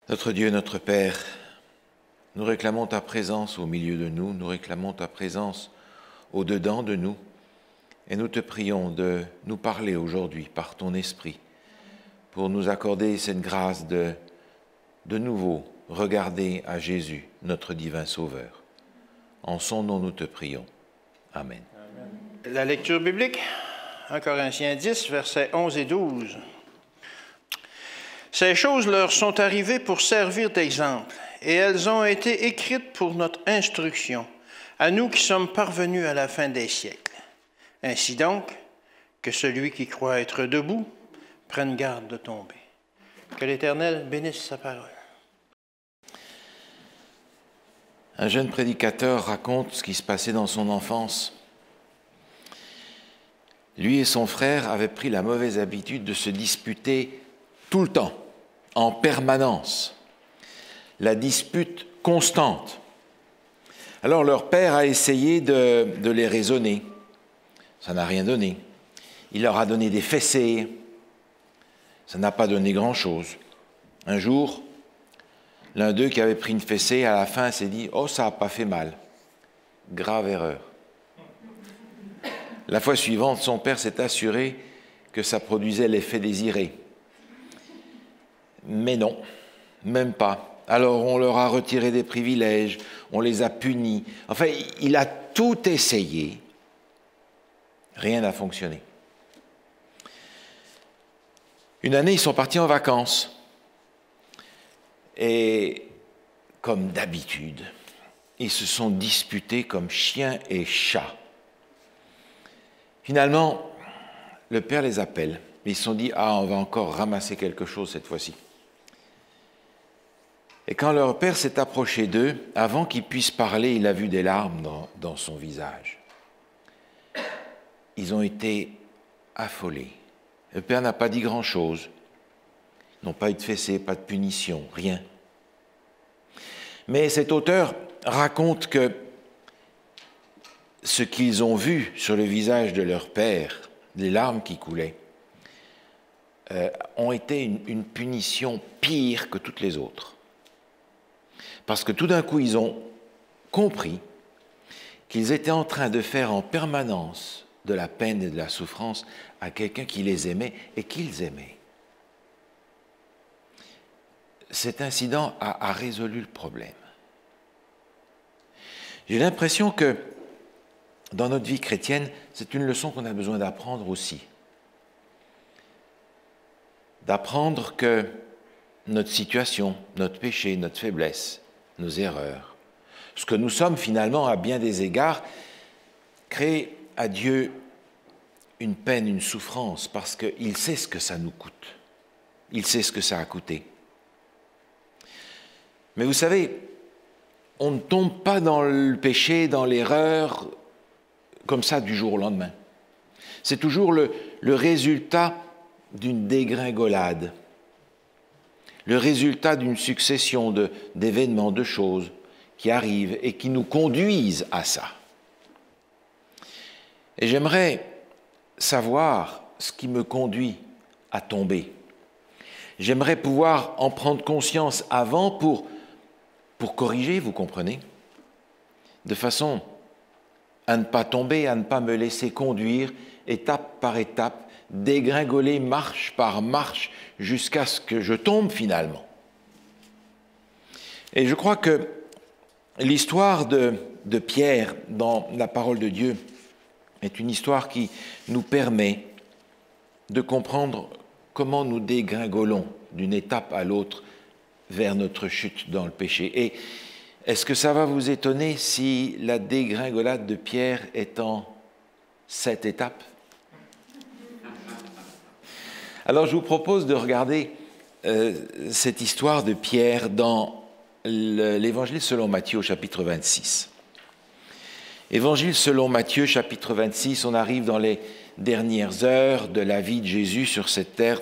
Notre Dieu, notre Père, nous réclamons ta présence au milieu de nous, nous réclamons ta présence au-dedans de nous, et nous te prions de nous parler aujourd'hui par ton Esprit, pour nous accorder cette grâce de nouveau regarder à Jésus, notre divin Sauveur. En son nom, nous te prions. Amen. La lecture biblique, 1 Corinthiens 10, versets 11 et 12. Ces choses leur sont arrivées pour servir d'exemple, et elles ont été écrites pour notre instruction, à nous qui sommes parvenus à la fin des siècles. Ainsi donc, que celui qui croit être debout prenne garde de tomber. Que l'Éternel bénisse sa parole. Un jeune prédicateur raconte ce qui se passait dans son enfance. Lui et son frère avaient pris la mauvaise habitude de se disputer tout le temps, en permanence. La dispute constante. Alors leur père a essayé de les raisonner. Ça n'a rien donné. Il leur a donné des fessées. Ça n'a pas donné grand-chose. Un jour, l'un d'eux qui avait pris une fessée, à la fin s'est dit « Oh, ça n'a pas fait mal. » Grave erreur. La fois suivante, son père s'est assuré que ça produisait l'effet désiré. Mais non, même pas. Alors on leur a retiré des privilèges, on les a punis. Enfin, il a tout essayé. Rien n'a fonctionné. Une année, ils sont partis en vacances. Et comme d'habitude, ils se sont disputés comme chien et chat. Finalement, le père les appelle. Ils se sont dit « Ah, on va encore ramasser quelque chose cette fois-ci. » Et quand leur père s'est approché d'eux, avant qu'ils puissent parler, il a vu des larmes dans son visage. Ils ont été affolés. Le père n'a pas dit grand-chose. Ils n'ont pas eu de fessée, pas de punition, rien. Mais cet auteur raconte que ce qu'ils ont vu sur le visage de leur père, les larmes qui coulaient, ont été une punition pire que toutes les autres. Parce que tout d'un coup, ils ont compris qu'ils étaient en train de faire en permanence de la peine et de la souffrance à quelqu'un qui les aimait et qu'ils aimaient. Cet incident a résolu le problème. J'ai l'impression que dans notre vie chrétienne, c'est une leçon qu'on a besoin d'apprendre aussi. D'apprendre que notre situation, notre péché, notre faiblesse, nos erreurs, ce que nous sommes finalement à bien des égards, crée à Dieu une peine, une souffrance, parce qu'il sait ce que ça nous coûte. Il sait ce que ça a coûté. Mais vous savez, on ne tombe pas dans le péché, dans l'erreur, comme ça du jour au lendemain. C'est toujours le résultat d'une dégringolade, le résultat d'une succession d'événements, de choses qui arrivent et qui nous conduisent à ça. Et j'aimerais savoir ce qui me conduit à tomber. J'aimerais pouvoir en prendre conscience avant pour corriger, vous comprenez, de façon à ne pas tomber, à ne pas me laisser conduire étape par étape, dégringoler marche par marche jusqu'à ce que je tombe finalement. Et je crois que l'histoire de Pierre dans la parole de Dieu est une histoire qui nous permet de comprendre comment nous dégringolons d'une étape à l'autre vers notre chute dans le péché. Et est-ce que ça va vous étonner si la dégringolade de Pierre est en 7 étapes? Alors je vous propose de regarder cette histoire de Pierre dans l'Évangile selon Matthieu au chapitre 26. Évangile selon Matthieu chapitre 26, on arrive dans les dernières heures de la vie de Jésus sur cette terre,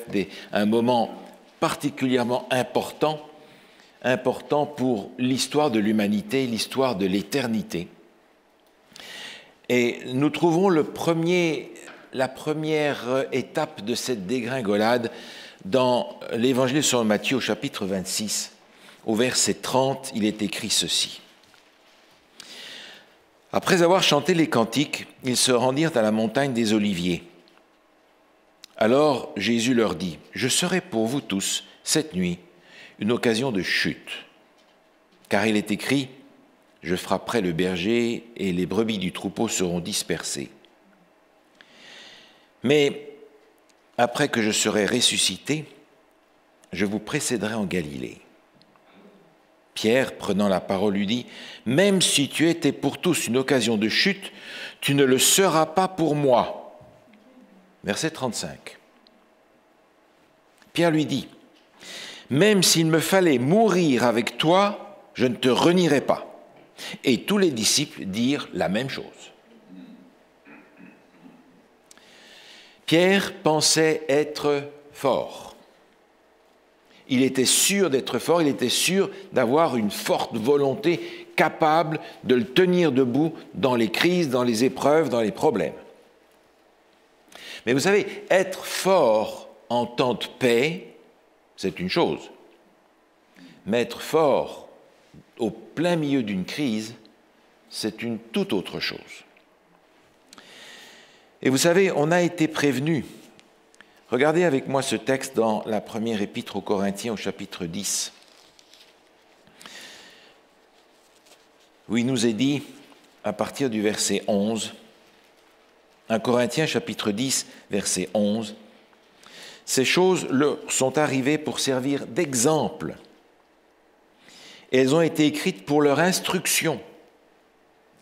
un moment particulièrement important pour l'histoire de l'humanité, l'histoire de l'éternité. Et nous trouvons la première étape de cette dégringolade dans l'Évangile selon Matthieu au chapitre 26, au verset 30, il est écrit ceci. Après avoir chanté les cantiques, ils se rendirent à la montagne des Oliviers. Alors Jésus leur dit, « Je serai pour vous tous, cette nuit, une occasion de chute. Car il est écrit, « Je frapperai le berger et les brebis du troupeau seront dispersées. » Mais après que je serai ressuscité, je vous précéderai en Galilée. Pierre, prenant la parole, lui dit, « Même si tu étais pour tous une occasion de chute, tu ne le seras pas pour moi. » Verset 35. Pierre lui dit, « Même s'il me fallait mourir avec toi, je ne te renierai pas. » Et tous les disciples dirent la même chose. Pierre pensait être fort. Il était sûr d'être fort, il était sûr d'avoir une forte volonté capable de le tenir debout dans les crises, dans les épreuves, dans les problèmes. Mais vous savez, être fort en temps de paix, c'est une chose. Mais être fort au plein milieu d'une crise, c'est une toute autre chose. Et vous savez, on a été prévenu. Regardez avec moi ce texte dans la première épître aux Corinthiens au chapitre 10, où il nous est dit, à partir du verset 11, 1 Corinthiens chapitre 10, verset 11, « Ces choses leur sont arrivées pour servir d'exemple, et elles ont été écrites pour leur instruction,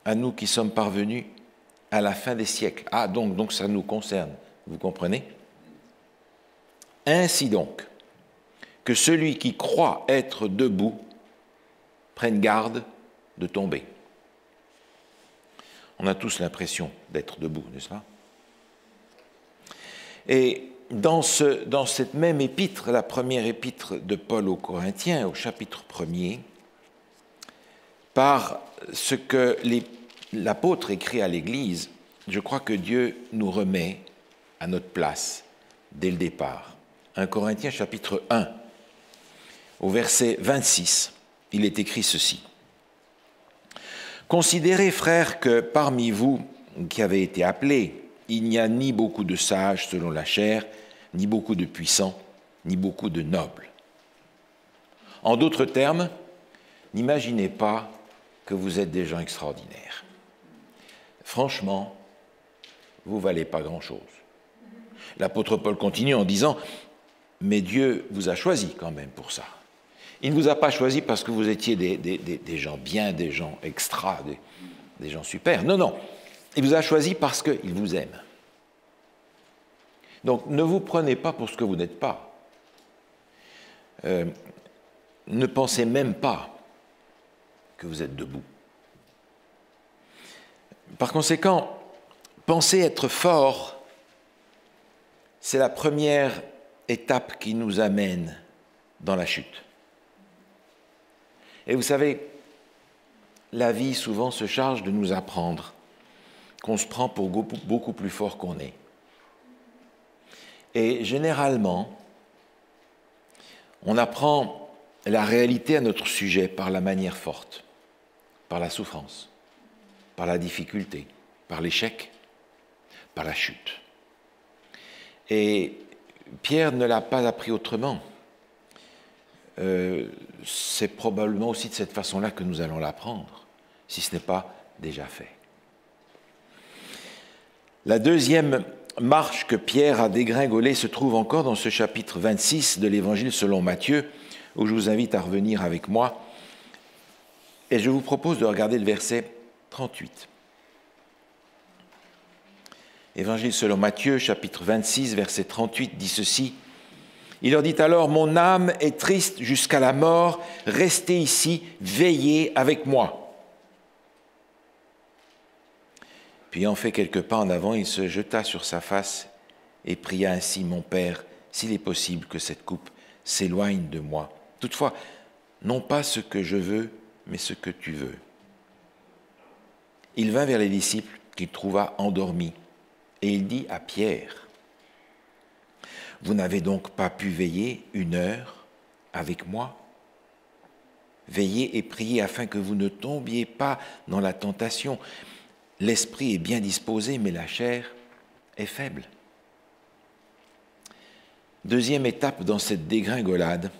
à nous qui sommes parvenus à la fin des siècles. » Ah, donc ça nous concerne, vous comprenez ? Ainsi donc, que celui qui croit être debout prenne garde de tomber. On a tous l'impression d'être debout, n'est-ce pas? Et dans cette même épître, la première épître de Paul aux Corinthiens, au chapitre 1er, par ce que l'apôtre écrit à l'Église, je crois que Dieu nous remet à notre place dès le départ. 1 Corinthiens chapitre 1, au verset 26, il est écrit ceci. « Considérez, frères, que parmi vous qui avez été appelés, il n'y a ni beaucoup de sages selon la chair, ni beaucoup de puissants, ni beaucoup de nobles. En d'autres termes, n'imaginez pas que vous êtes des gens extraordinaires. Franchement, vous ne valez pas grand-chose. » L'apôtre Paul continue en disant « Mais Dieu vous a choisi quand même pour ça. Il ne vous a pas choisi parce que vous étiez des gens bien, des gens extra, des gens super. Non. Il vous a choisi parce qu'il vous aime. Donc, ne vous prenez pas pour ce que vous n'êtes pas. Ne pensez même pas que vous êtes debout. Par conséquent, penser être fort, c'est la première étape qui nous amène dans la chute. Et vous savez, la vie souvent se charge de nous apprendre qu'on se prend pour beaucoup plus fort qu'on est. Et généralement, on apprend la réalité à notre sujet par la manière forte, par la souffrance, par la difficulté, par l'échec, par la chute. Et Pierre ne l'a pas appris autrement. C'est probablement aussi de cette façon-là que nous allons l'apprendre, si ce n'est pas déjà fait. La deuxième marche que Pierre a dégringolée se trouve encore dans ce chapitre 26 de l'Évangile selon Matthieu, où je vous invite à revenir avec moi. Et je vous propose de regarder le verset 38. Évangile selon Matthieu, chapitre 26, verset 38, dit ceci. Il leur dit alors, « Mon âme est triste jusqu'à la mort, restez ici, veillez avec moi. » Puis ayant fait quelques pas en avant, il se jeta sur sa face et pria ainsi, « Mon Père, s'il est possible que cette coupe s'éloigne de moi. Toutefois, non pas ce que je veux, mais ce que tu veux. » Il vint vers les disciples qu'il trouva endormis, et il dit à Pierre, « Vous n'avez donc pas pu veiller 1 heure avec moi ? Veillez et priez afin que vous ne tombiez pas dans la tentation. L'esprit est bien disposé, mais la chair est faible. Deuxième étape dans cette dégringolade,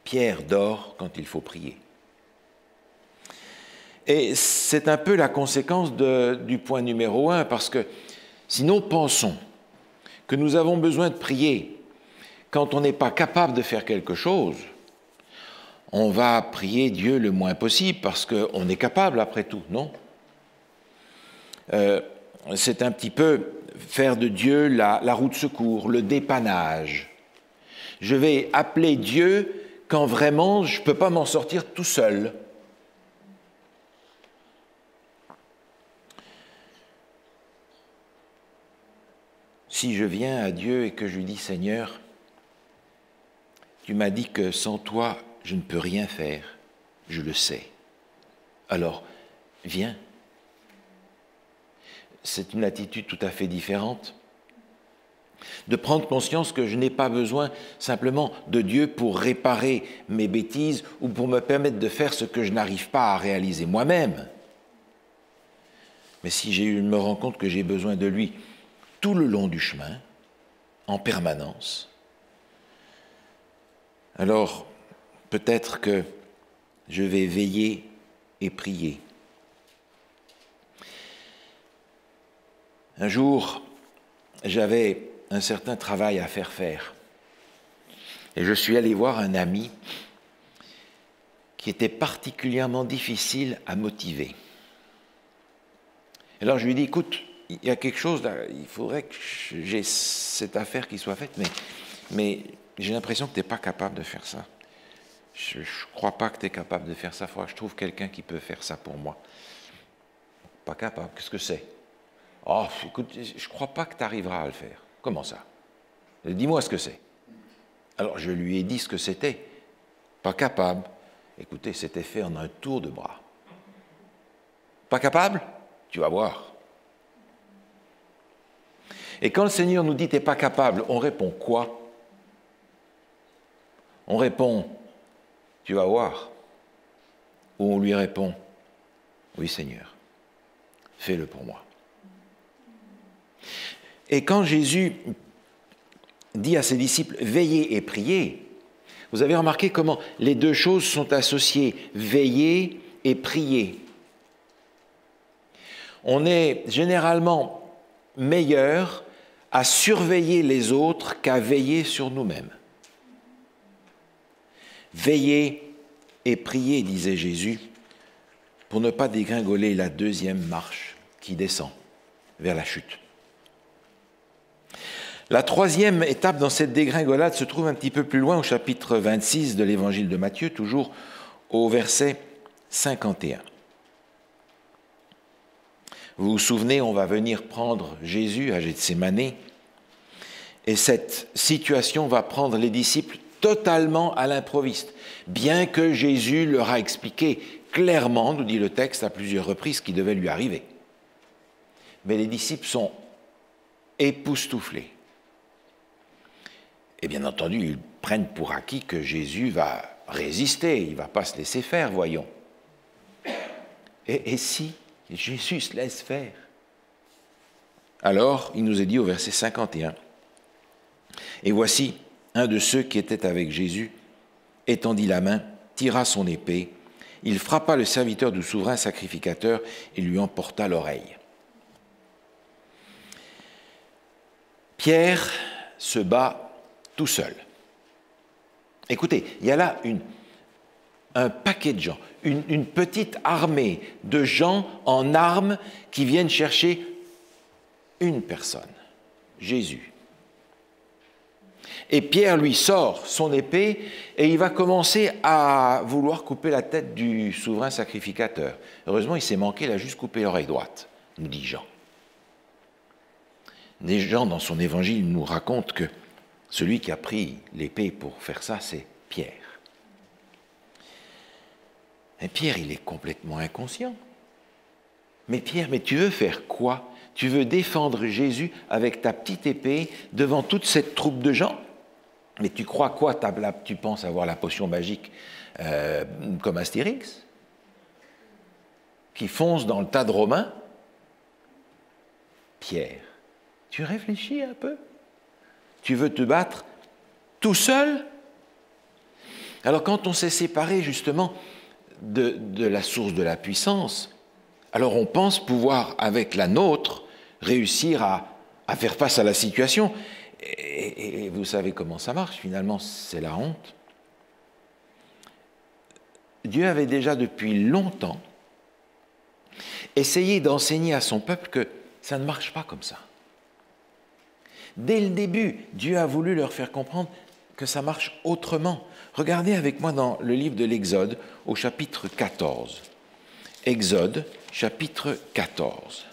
Pierre dort quand il faut prier. Et c'est un peu la conséquence du point numéro 1, parce que si nous pensons que nous avons besoin de prier quand on n'est pas capable de faire quelque chose, on va prier Dieu le moins possible, parce qu'on est capable après tout, non ? C'est un petit peu faire de Dieu la roue de secours, le dépannage. Je vais appeler Dieu quand vraiment je ne peux pas m'en sortir tout seul. Si je viens à Dieu et que je lui dis « Seigneur, tu m'as dit que sans toi, je ne peux rien faire, je le sais. Alors, viens. » C'est une attitude tout à fait différente. De prendre conscience que je n'ai pas besoin simplement de Dieu pour réparer mes bêtises ou pour me permettre de faire ce que je n'arrive pas à réaliser moi-même. Mais si je me rends compte que j'ai besoin de lui tout le long du chemin, en permanence, alors peut-être que je vais veiller et prier. Un jour, j'avais un certain travail à faire. Et je suis allé voir un ami qui était particulièrement difficile à motiver. Alors je lui ai dit, écoute, il y a quelque chose là, il faudrait que j'ai cette affaire qui soit faite, mais j'ai l'impression que tu n'es pas capable de faire ça. Je ne crois pas que tu es capable de faire ça. Il faudra que je trouve quelqu'un qui peut faire ça pour moi. Pas capable, qu'est-ce que c'est? Oh, écoute, je ne crois pas que tu arriveras à le faire. Comment ça? Dis-moi ce que c'est. Alors je lui ai dit ce que c'était. Pas capable. Écoutez, c'était fait en un tour de bras. Pas capable? Tu vas voir. Et quand le Seigneur nous dit « t'es pas capable », on répond quoi? On répond « tu vas voir ». Ou on lui répond « oui Seigneur, fais-le pour moi ». Et quand Jésus dit à ses disciples « veillez et priez », vous avez remarqué comment les deux choses sont associées, veiller et prier. On est généralement meilleur à surveiller les autres qu'à veiller sur nous-mêmes. Veillez et priez, disait Jésus, pour ne pas dégringoler la deuxième marche qui descend vers la chute. La troisième étape dans cette dégringolade se trouve un petit peu plus loin au chapitre 26 de l'évangile de Matthieu, toujours au verset 51. Vous vous souvenez, on va venir prendre Jésus à Gethsémanée et cette situation va prendre les disciples totalement à l'improviste, bien que Jésus leur a expliqué clairement, nous dit le texte à plusieurs reprises, ce qui devait lui arriver. Mais les disciples sont époustouflés. Et bien entendu, ils prennent pour acquis que Jésus va résister, il ne va pas se laisser faire, voyons. Et si Jésus se laisse faire? Alors, il nous est dit au verset 51, « Et voici, un de ceux qui étaient avec Jésus étendit la main, tira son épée, il frappa le serviteur du souverain sacrificateur et lui emporta l'oreille. » Pierre se bat tout seul. Écoutez, il y a là un paquet de gens, une petite armée de gens en armes qui viennent chercher une personne, Jésus. Et Pierre lui sort son épée et il va commencer à vouloir couper la tête du souverain sacrificateur. Heureusement, il s'est manqué, il a juste coupé l'oreille droite, nous dit Jean. Des gens dans son évangile nous racontent que celui qui a pris l'épée pour faire ça, c'est Pierre. Et Pierre, il est complètement inconscient. Mais Pierre, mais tu veux faire quoi? Tu veux défendre Jésus avec ta petite épée devant toute cette troupe de gens? Mais tu crois quoi? Tu penses avoir la potion magique comme Astérix, qui fonce dans le tas de Romains? Pierre, tu réfléchis un peu? Tu veux te battre tout seul? Alors quand on s'est séparé justement de la source de la puissance, alors on pense pouvoir, avec la nôtre, réussir à faire face à la situation. Et vous savez comment ça marche, finalement, c'est la honte. Dieu avait déjà depuis longtemps essayé d'enseigner à son peuple que ça ne marche pas comme ça. Dès le début, Dieu a voulu leur faire comprendre que ça marche autrement. Regardez avec moi dans le livre de l'Exode, au chapitre 14. Exode, chapitre 14.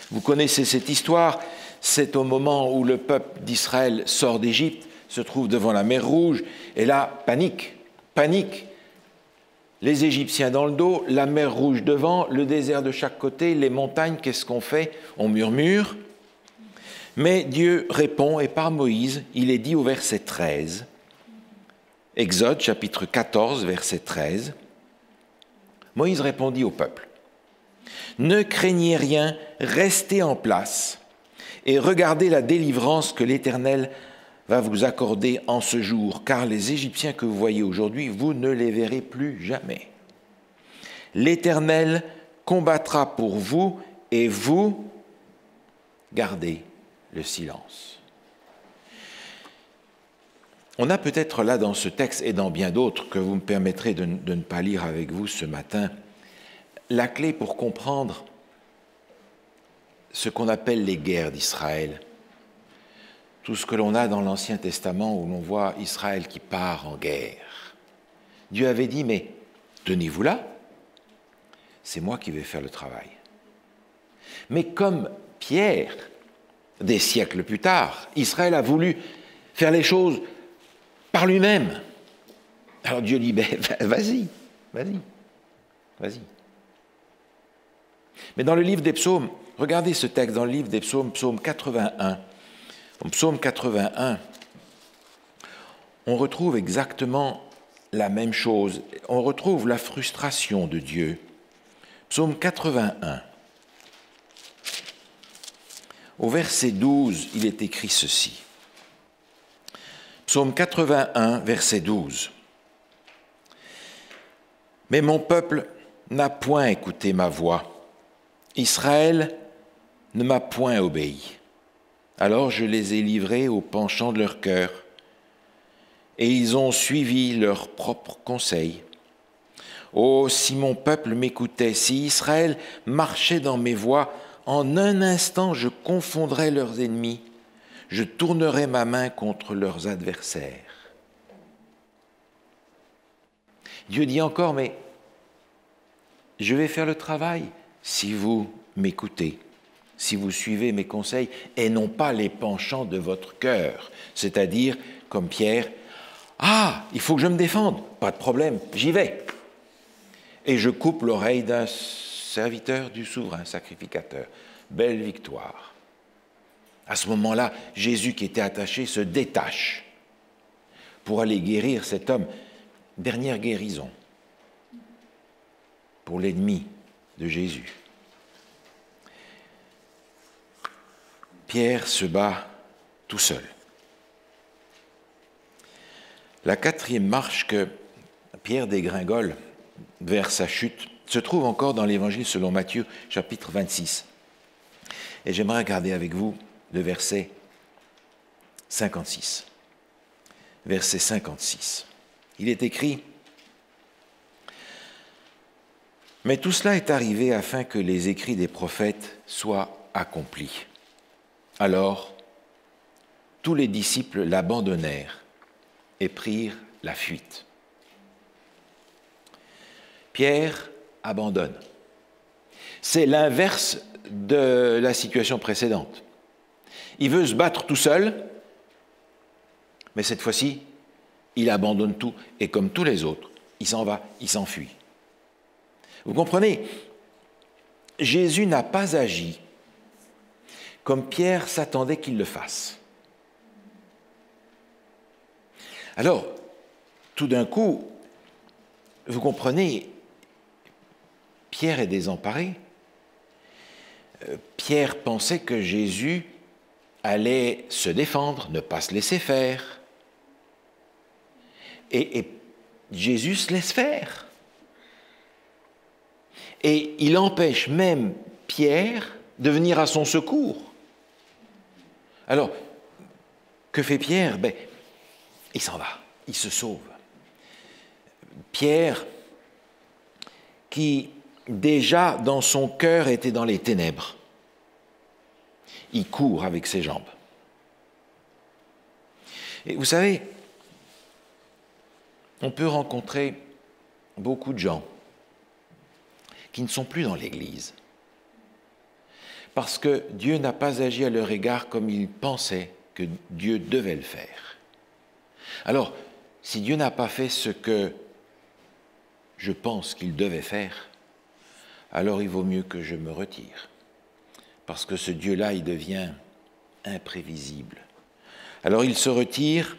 Vous connaissez cette histoire, c'est au moment où le peuple d'Israël sort d'Égypte, se trouve devant la mer Rouge, et là, panique. Les Égyptiens dans le dos, la mer Rouge devant, le désert de chaque côté, les montagnes, qu'est-ce qu'on fait? On murmure. Mais Dieu répond, et par Moïse, il est dit au verset 13, Exode chapitre 14, verset 13, Moïse répondit au peuple, « Ne craignez rien, restez en place et regardez la délivrance que l'Éternel va vous accorder en ce jour, car les Égyptiens que vous voyez aujourd'hui, vous ne les verrez plus jamais. L'Éternel combattra pour vous et vous gardez le silence. » On a peut-être là dans ce texte et dans bien d'autres que vous me permettrez de ne pas lire avec vous ce matin, la clé pour comprendre ce qu'on appelle les guerres d'Israël. Tout ce que l'on a dans l'Ancien Testament où l'on voit Israël qui part en guerre. Dieu avait dit, mais tenez-vous là, c'est moi qui vais faire le travail. Mais comme Pierre, des siècles plus tard, Israël a voulu faire les choses par lui-même. Alors Dieu dit, vas-y. Mais dans le livre des psaumes, regardez ce texte dans le livre des psaumes, psaume 81. Au psaume 81, on retrouve exactement la même chose. On retrouve la frustration de Dieu. Psaume 81. Au verset 12, il est écrit ceci. Psaume 81, verset 12. « Mais mon peuple n'a point écouté ma voix. Israël ne m'a point obéi. Alors je les ai livrés au penchant de leur cœur, et ils ont suivi leurs propres conseils. Oh, si mon peuple m'écoutait, si Israël marchait dans mes voies, en un instant je confondrais leurs ennemis, je tournerais ma main contre leurs adversaires. » Dieu dit encore, mais je vais faire le travail si vous m'écoutez, si vous suivez mes conseils et non pas les penchants de votre cœur, c'est-à-dire, comme Pierre, « Ah, il faut que je me défende, pas de problème, j'y vais. » Et je coupe l'oreille d'un serviteur du souverain sacrificateur. Belle victoire. À ce moment-là, Jésus qui était attaché se détache pour aller guérir cet homme. Dernière guérison pour l'ennemi de Jésus. Pierre se bat tout seul. La quatrième marche que Pierre dégringole vers sa chute se trouve encore dans l'Évangile selon Matthieu, chapitre 26. Et j'aimerais regarder avec vous le verset 56. Verset 56. Il est écrit « Mais tout cela est arrivé afin que les écrits des prophètes soient accomplis. Alors, tous les disciples l'abandonnèrent et prirent la fuite. » Pierre abandonne. C'est l'inverse de la situation précédente. Il veut se battre tout seul, mais cette fois-ci, il abandonne tout, et comme tous les autres, il s'en va, il s'enfuit. Vous comprenez? Jésus n'a pas agi comme Pierre s'attendait qu'il le fasse. Alors, tout d'un coup, vous comprenez, Pierre est désemparé. Pierre pensait que Jésus allait se défendre, ne pas se laisser faire. Et Jésus se laisse faire. Et il empêche même Pierre de venir à son secours. Alors, que fait Pierre? Il s'en va, il se sauve. Pierre, qui déjà dans son cœur était dans les ténèbres, il court avec ses jambes. Et vous savez, on peut rencontrer beaucoup de gens qui ne sont plus dans l'Église parce que Dieu n'a pas agi à leur égard comme ils pensaient que Dieu devait le faire. Alors, si Dieu n'a pas fait ce que je pense qu'il devait faire, alors il vaut mieux que je me retire. Parce que ce Dieu-là, il devient imprévisible. Alors il se retire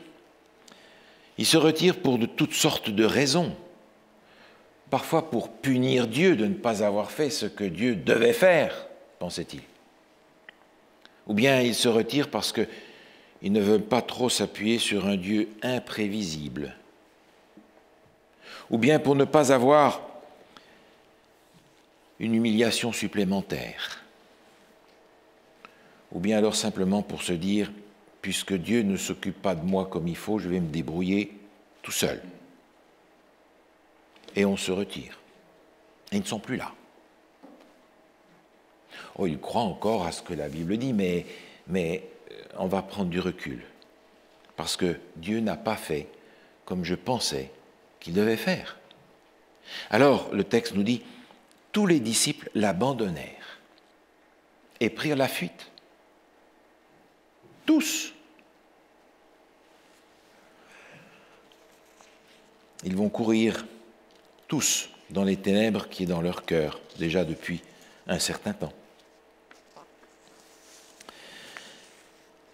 pour de toutes sortes de raisons. Parfois pour punir Dieu de ne pas avoir fait ce que Dieu devait faire, pensait-il. Ou bien il se retire parce qu'il ne veut pas trop s'appuyer sur un Dieu imprévisible. Ou bien pour ne pas avoir une humiliation supplémentaire. Ou bien alors simplement pour se dire, puisque Dieu ne s'occupe pas de moi comme il faut, je vais me débrouiller tout seul. Et on se retire. Et ils ne sont plus là. Oh, ils croient encore à ce que la Bible dit, mais on va prendre du recul. Parce que Dieu n'a pas fait comme je pensais qu'il devait faire. Alors, le texte nous dit, tous les disciples l'abandonnèrent et prirent la fuite. Tous. Ils vont courir tous dans les ténèbres qui est dans leur cœur, déjà depuis un certain temps.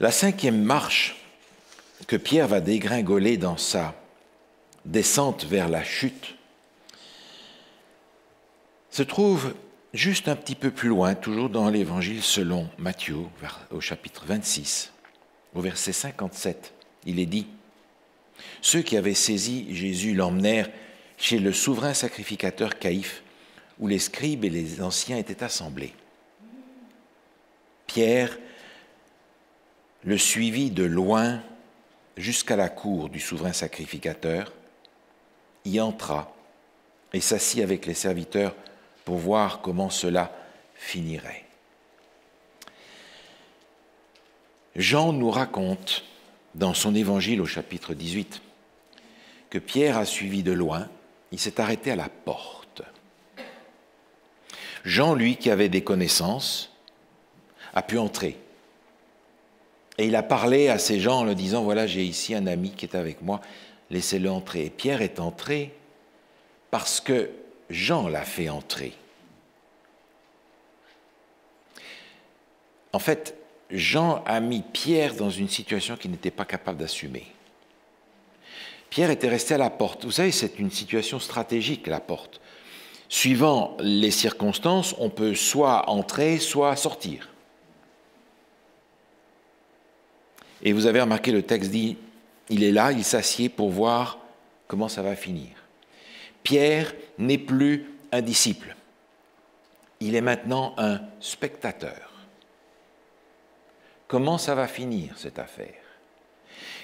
La 5e marche que Pierre va dégringoler dans sa descente vers la chute se trouve juste un petit peu plus loin, toujours dans l'Évangile selon Matthieu, au chapitre 26, au verset 57. Il est dit, « Ceux qui avaient saisi Jésus l'emmenèrent chez le souverain sacrificateur Caïphe, où les scribes et les anciens étaient assemblés. Pierre le suivit de loin jusqu'à la cour du souverain sacrificateur, y entra et s'assit avec les serviteurs pour voir comment cela finirait. » Jean nous raconte dans son évangile au chapitre 18 que Pierre a suivi de loin, il s'est arrêté à la porte. Jean, lui, qui avait des connaissances, a pu entrer. Et il a parlé à ces gens en leur disant, voilà, j'ai ici un ami qui est avec moi, laissez-le entrer. Et Pierre est entré parce que Jean l'a fait entrer. En fait, Jean a mis Pierre dans une situation qu'il n'était pas capable d'assumer. Pierre était resté à la porte. Vous savez, c'est une situation stratégique, la porte. Suivant les circonstances, on peut soit entrer, soit sortir. Et vous avez remarqué, le texte dit, il est là, il s'assied pour voir comment ça va finir. Pierre n'est plus un disciple. Il est maintenant un spectateur. Comment ça va finir, cette affaire?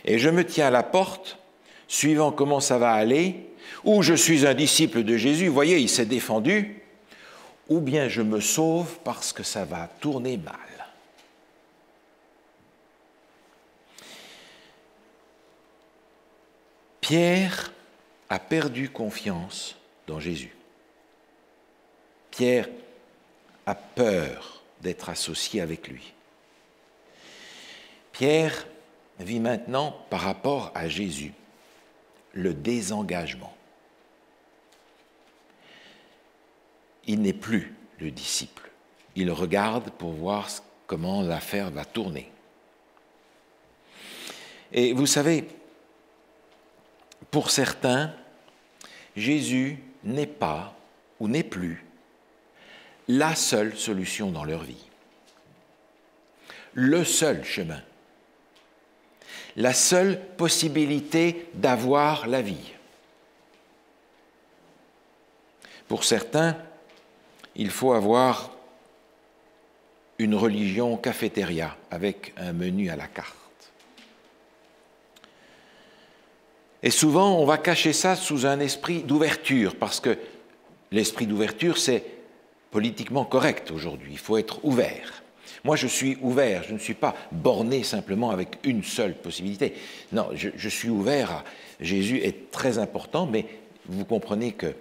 Et je me tiens à la porte, suivant comment ça va aller, ou je suis un disciple de Jésus, vous voyez, il s'est défendu, ou bien je me sauve parce que ça va tourner mal. Pierre a perdu confiance dans Jésus. Pierre a peur d'être associé avec lui. Pierre vit maintenant, par rapport à Jésus, le désengagement. Il n'est plus le disciple. Il regarde pour voir comment l'affaire va tourner. Et vous savez, pour certains, Jésus n'est pas ou n'est plus la seule solution dans leur vie, le seul chemin, la seule possibilité d'avoir la vie. Pour certains, il faut avoir une religion cafétéria avec un menu à la carte. Et souvent, on va cacher ça sous un esprit d'ouverture, parce que l'esprit d'ouverture, c'est politiquement correct aujourd'hui. Il faut être ouvert. Moi, je suis ouvert. Je ne suis pas borné simplement avec une seule possibilité. Non, je suis ouvert à... Jésus est très important, mais vous comprenez que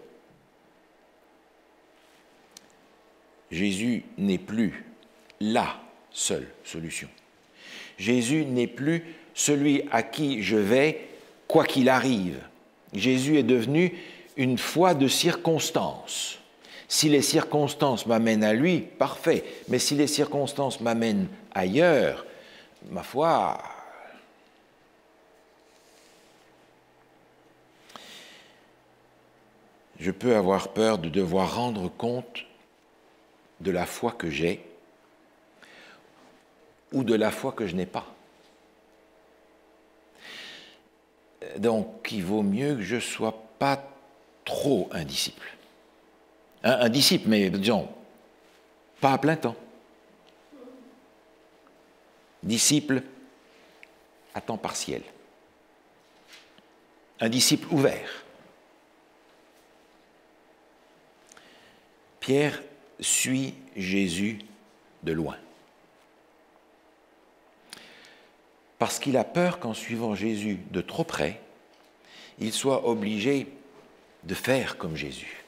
Jésus n'est plus la seule solution. Jésus n'est plus celui à qui je vais quoi qu'il arrive. Jésus est devenu une foi de circonstance. Si les circonstances m'amènent à lui, parfait. Mais si les circonstances m'amènent ailleurs, ma foi... Je peux avoir peur de devoir rendre compte de la foi que j'ai ou de la foi que je n'ai pas. Donc, il vaut mieux que je ne sois pas trop un disciple. Un disciple, mais disons, pas à plein temps. Disciple à temps partiel. Un disciple ouvert. Pierre suit Jésus de loin. Parce qu'il a peur qu'en suivant Jésus de trop près, il soit obligé de faire comme Jésus,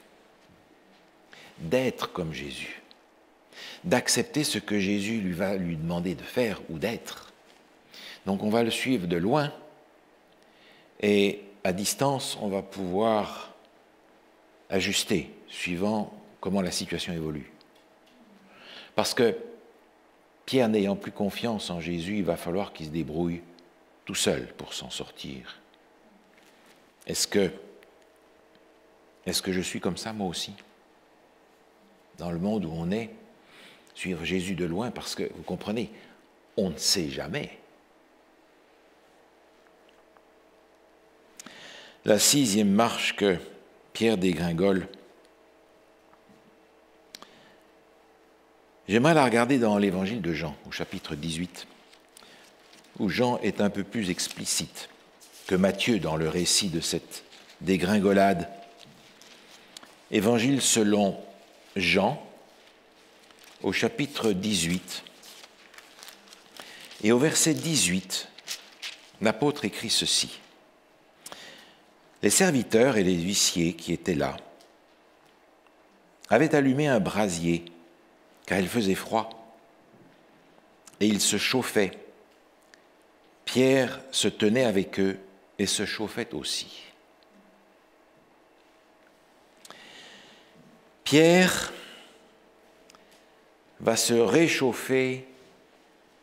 d'être comme Jésus, d'accepter ce que Jésus va lui demander de faire ou d'être. Donc on va le suivre de loin et à distance, on va pouvoir ajuster suivant comment la situation évolue. Parce que Pierre n'ayant plus confiance en Jésus, il va falloir qu'il se débrouille tout seul pour s'en sortir. Est-ce que je suis comme ça moi aussi? Dans le monde où on est, suivre Jésus de loin, parce que, vous comprenez, on ne sait jamais. La 6e marche que Pierre dégringole, j'aimerais la regarder dans l'évangile de Jean, au chapitre 18, où Jean est un peu plus explicite que Matthieu dans le récit de cette dégringolade. Évangile selon Jean, au chapitre 18, et au verset 18, l'apôtre écrit ceci. Les serviteurs et les huissiers qui étaient là avaient allumé un brasier, car il faisait froid, et ils se chauffaient. Pierre se tenait avec eux et se chauffait aussi. Pierre va se réchauffer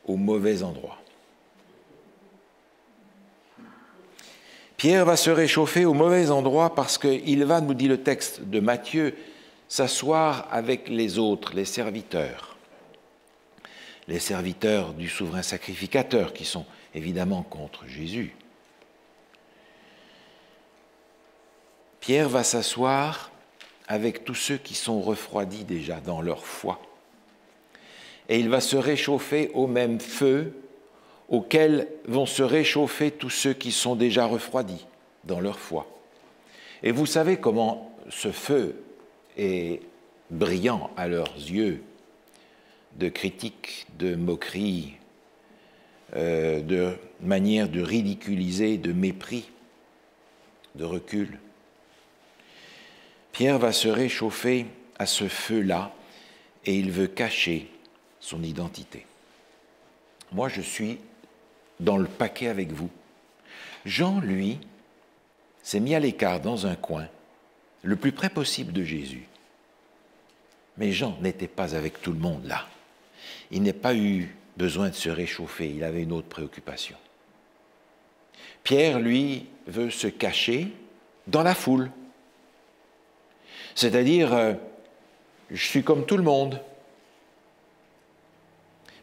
au mauvais endroit. Pierre va se réchauffer au mauvais endroit parce qu'il va, nous dit le texte de Matthieu, s'asseoir avec les autres, les serviteurs du souverain sacrificateur, qui sont évidemment contre Jésus. Pierre va s'asseoir avec tous ceux qui sont refroidis déjà dans leur foi. Et il va se réchauffer au même feu auquel vont se réchauffer tous ceux qui sont déjà refroidis dans leur foi. Et vous savez comment ce feu est brillant à leurs yeux, de critique, de moquerie, de manière de ridiculiser, de mépris, de recul. Pierre va se réchauffer à ce feu-là et il veut cacher son identité. Moi, je suis dans le paquet avec vous. Jean, lui, s'est mis à l'écart dans un coin, le plus près possible de Jésus. Mais Jean n'était pas avec tout le monde là. Il n'a pas eu besoin de se réchauffer, il avait une autre préoccupation. Pierre, lui, veut se cacher dans la foule. C'est-à-dire, je suis comme tout le monde.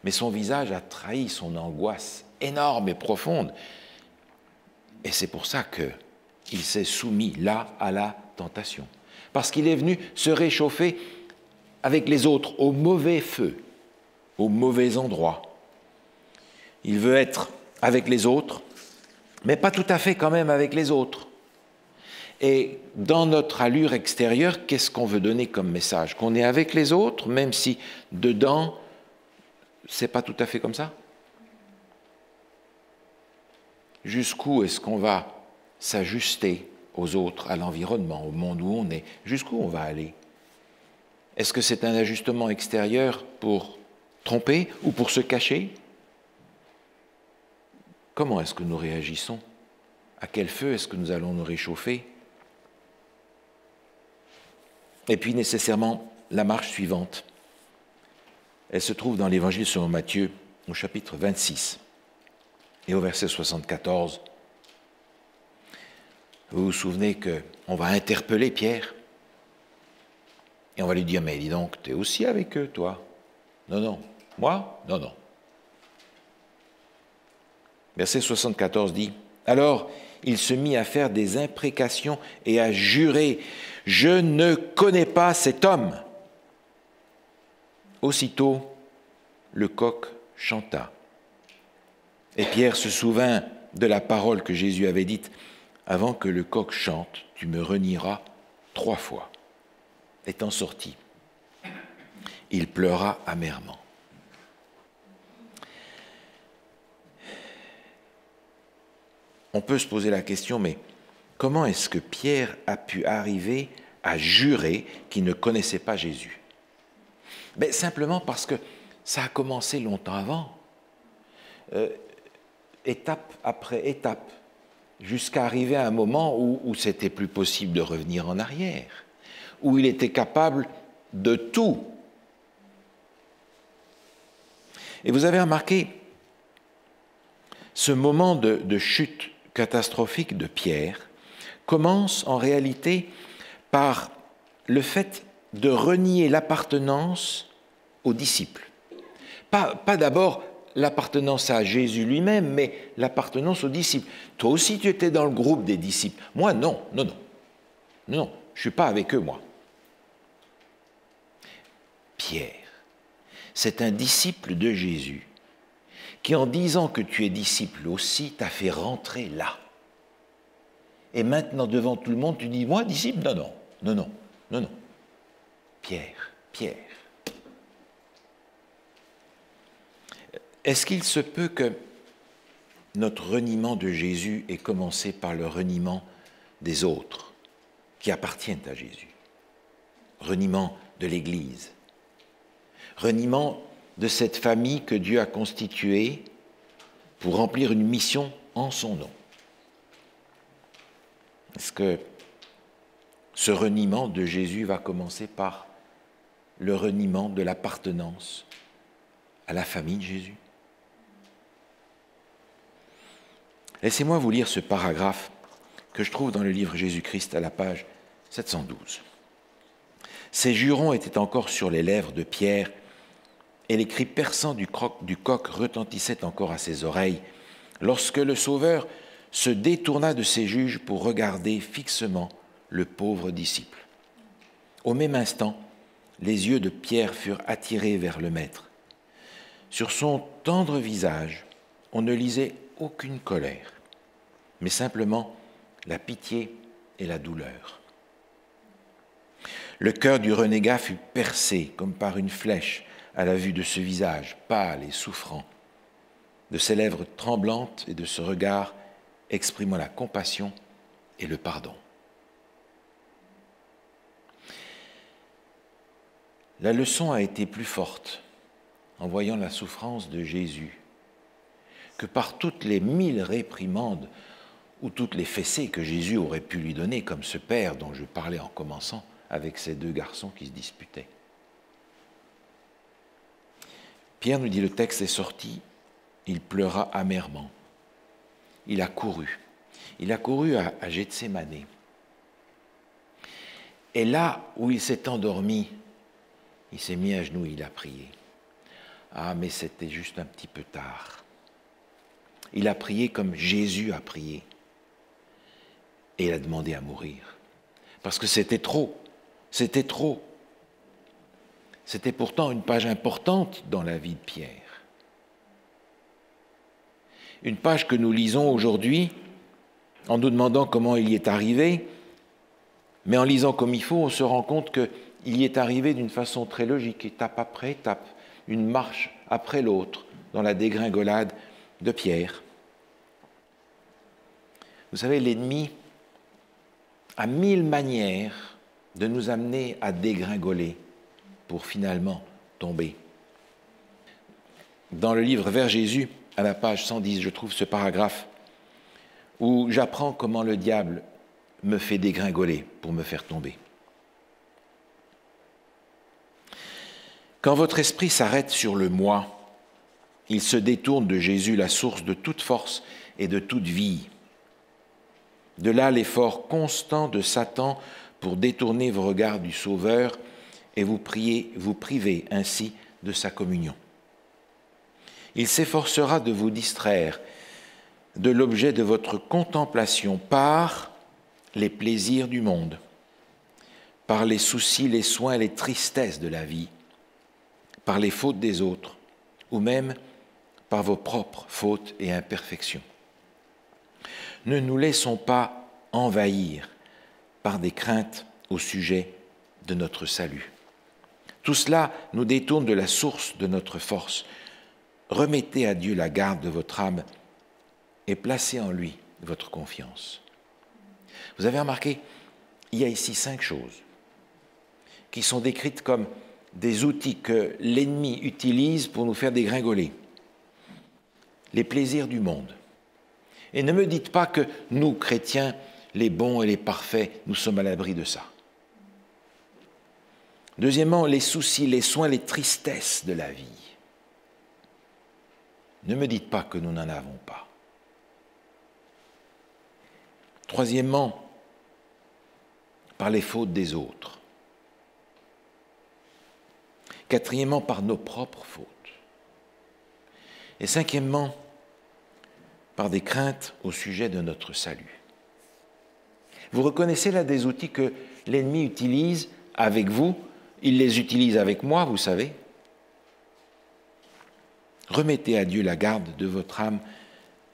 Mais son visage a trahi son angoisse énorme et profonde. Et c'est pour ça qu'il s'est soumis là à la tentation. Parce qu'il est venu se réchauffer avec les autres, au mauvais feu, au mauvais endroit. Il veut être avec les autres, mais pas tout à fait quand même avec les autres. Et dans notre allure extérieure, qu'est-ce qu'on veut donner comme message? Qu'on est avec les autres, même si dedans, c'est pas tout à fait comme ça? Jusqu'où est-ce qu'on va s'ajuster aux autres, à l'environnement, au monde où on est? Jusqu'où on va aller? Est-ce que c'est un ajustement extérieur pour tromper ou pour se cacher? Comment est-ce que nous réagissons? À quel feu est-ce que nous allons nous réchauffer? Et puis nécessairement, la marche suivante, elle se trouve dans l'Évangile selon Matthieu, au chapitre 26 et au verset 74. Vous vous souvenez qu'on va interpeller Pierre et on va lui dire, mais dis donc, tu es aussi avec eux, toi? Non, non. Moi? Non, non. Verset 74 dit, « Alors il se mit à faire des imprécations et à jurer, « Je ne connais pas cet homme. » Aussitôt, le coq chanta. Et Pierre se souvint de la parole que Jésus avait dite, « Avant que le coq chante, tu me renieras 3 fois. » Étant sorti, il pleura amèrement. On peut se poser la question, mais comment est-ce que Pierre a pu arriver à jurer qu'il ne connaissait pas Jésus? Ben, simplement parce que ça a commencé longtemps avant, étape après étape, jusqu'à arriver à un moment où c'était plus possible de revenir en arrière, où il était capable de tout. Et vous avez remarqué ce moment de chute catastrophique de Pierre commence en réalité par le fait de renier l'appartenance aux disciples. Pas d'abord l'appartenance à Jésus lui-même, mais l'appartenance aux disciples. Toi aussi tu étais dans le groupe des disciples. Moi non, non, non. Non, je ne suis pas avec eux, moi. Pierre, c'est un disciple de Jésus qui, en disant que tu es disciple aussi, t'a fait rentrer là. Et maintenant, devant tout le monde, tu dis, moi, disciple? Non, non, non, non, non, non. Pierre, Pierre. Est-ce qu'il se peut que notre reniement de Jésus ait commencé par le reniement des autres qui appartiennent à Jésus? Reniement de l'Église. Reniement de cette famille que Dieu a constituée pour remplir une mission en son nom. Est-ce que ce reniement de Jésus va commencer par le reniement de l'appartenance à la famille de Jésus? Laissez-moi vous lire ce paragraphe que je trouve dans le livre Jésus-Christ à la page 712. Ces jurons étaient encore sur les lèvres de Pierre, et les cris perçants du coq retentissaient encore à ses oreilles, lorsque le Sauveur se détourna de ses juges pour regarder fixement le pauvre disciple. Au même instant, les yeux de Pierre furent attirés vers le Maître. Sur son tendre visage, on ne lisait aucune colère, mais simplement la pitié et la douleur. Le cœur du renégat fut percé comme par une flèche à la vue de ce visage pâle et souffrant, de ces lèvres tremblantes et de ce regard exprimant la compassion et le pardon. La leçon a été plus forte en voyant la souffrance de Jésus que par toutes les 1000 réprimandes ou toutes les fessées que Jésus aurait pu lui donner, comme ce père dont je parlais en commençant avec ces 2 garçons qui se disputaient. Pierre nous dit, le texte est sorti, il pleura amèrement. Il a couru Il a couru à Gethsémané. Et là où il s'est endormi, il s'est mis à genoux et il a prié. Ah, mais c'était juste un petit peu tard. Il a prié comme Jésus a prié. Et il a demandé à mourir. Parce que c'était trop. C'était trop. C'était pourtant une page importante dans la vie de Pierre. Une page que nous lisons aujourd'hui en nous demandant comment il y est arrivé, mais en lisant comme il faut, on se rend compte qu'il y est arrivé d'une façon très logique, étape après étape, une marche après l'autre, dans la dégringolade de Pierre. Vous savez, l'ennemi a 1000 manières de nous amener à dégringoler pour finalement tomber. Dans le livre Vers Jésus, à la page 110, je trouve ce paragraphe où j'apprends comment le diable me fait dégringoler pour me faire tomber. Quand votre esprit s'arrête sur le moi, il se détourne de Jésus, la source de toute force et de toute vie. De là l'effort constant de Satan pour détourner vos regards du Sauveur et vous priver ainsi de sa communion. Il s'efforcera de vous distraire de l'objet de votre contemplation par les plaisirs du monde, par les soucis, les soins, les tristesses de la vie, par les fautes des autres, ou même par vos propres fautes et imperfections. Ne nous laissons pas envahir par des craintes au sujet de notre salut. Tout cela nous détourne de la source de notre force. Remettez à Dieu la garde de votre âme et placez en lui votre confiance. Vous avez remarqué, il y a ici 5 choses qui sont décrites comme des outils que l'ennemi utilise pour nous faire dégringoler. Les plaisirs du monde. Et ne me dites pas que nous, chrétiens, les bons et les parfaits, nous sommes à l'abri de ça. Deuxièmement, les soucis, les soins, les tristesses de la vie. Ne me dites pas que nous n'en avons pas. Troisièmement, par les fautes des autres. Quatrièmement, par nos propres fautes. Et cinquièmement, par des craintes au sujet de notre salut. Vous reconnaissez là des outils que l'ennemi utilise avec vous, il les utilise avec moi, vous savez. Remettez à Dieu la garde de votre âme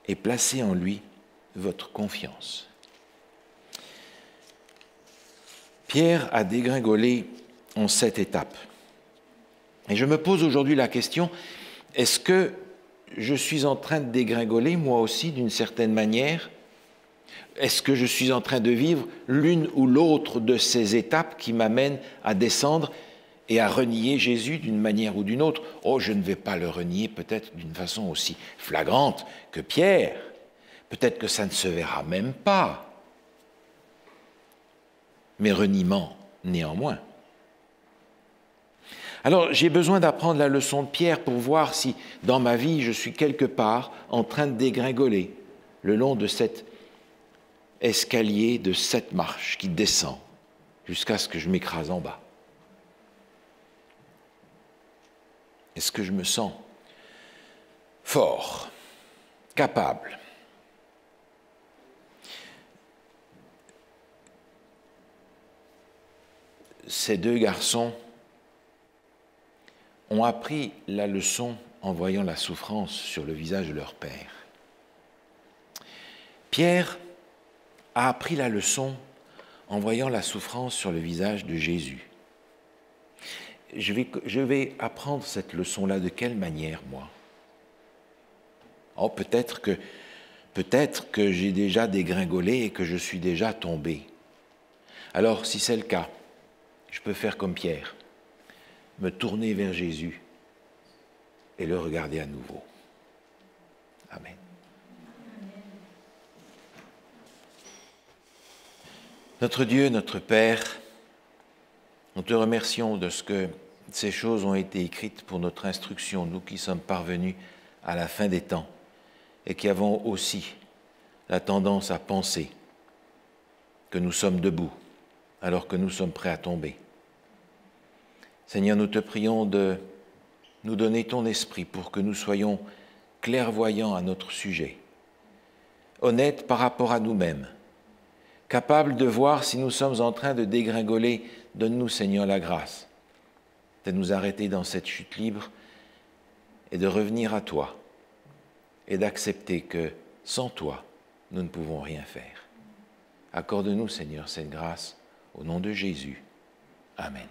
et placez en lui votre confiance. Pierre a dégringolé en 7 étapes. Et je me pose aujourd'hui la question, est-ce que je suis en train de dégringoler, moi aussi, d'une certaine manière? Est-ce que je suis en train de vivre l'une ou l'autre de ces étapes qui m'amènent à descendre et à renier Jésus d'une manière ou d'une autre? Oh, je ne vais pas le renier peut-être d'une façon aussi flagrante que Pierre. Peut-être que ça ne se verra même pas. Mais reniement néanmoins. Alors, j'ai besoin d'apprendre la leçon de Pierre pour voir si, dans ma vie, je suis quelque part en train de dégringoler le long de cet escalier de 7 marches qui descend jusqu'à ce que je m'écrase en bas. Est-ce que je me sens fort, capable? Ces 2 garçons ont appris la leçon en voyant la souffrance sur le visage de leur père. Pierre a appris la leçon en voyant la souffrance sur le visage de Jésus. Je vais apprendre cette leçon-là de quelle manière, moi? Oh, peut-être que j'ai déjà dégringolé et que je suis déjà tombé. Alors, si c'est le cas, je peux faire comme Pierre, me tourner vers Jésus et le regarder à nouveau. Amen. Notre Dieu, notre Père, nous te remercions de ce que ces choses ont été écrites pour notre instruction, nous qui sommes parvenus à la fin des temps et qui avons aussi la tendance à penser que nous sommes debout alors que nous sommes prêts à tomber. Seigneur, nous te prions de nous donner ton esprit pour que nous soyons clairvoyants à notre sujet, honnêtes par rapport à nous-mêmes, capables de voir si nous sommes en train de dégringoler. Donne-nous, Seigneur, la grâce de nous arrêter dans cette chute libre et de revenir à toi et d'accepter que sans toi, nous ne pouvons rien faire. Accorde-nous, Seigneur, cette grâce au nom de Jésus. Amen.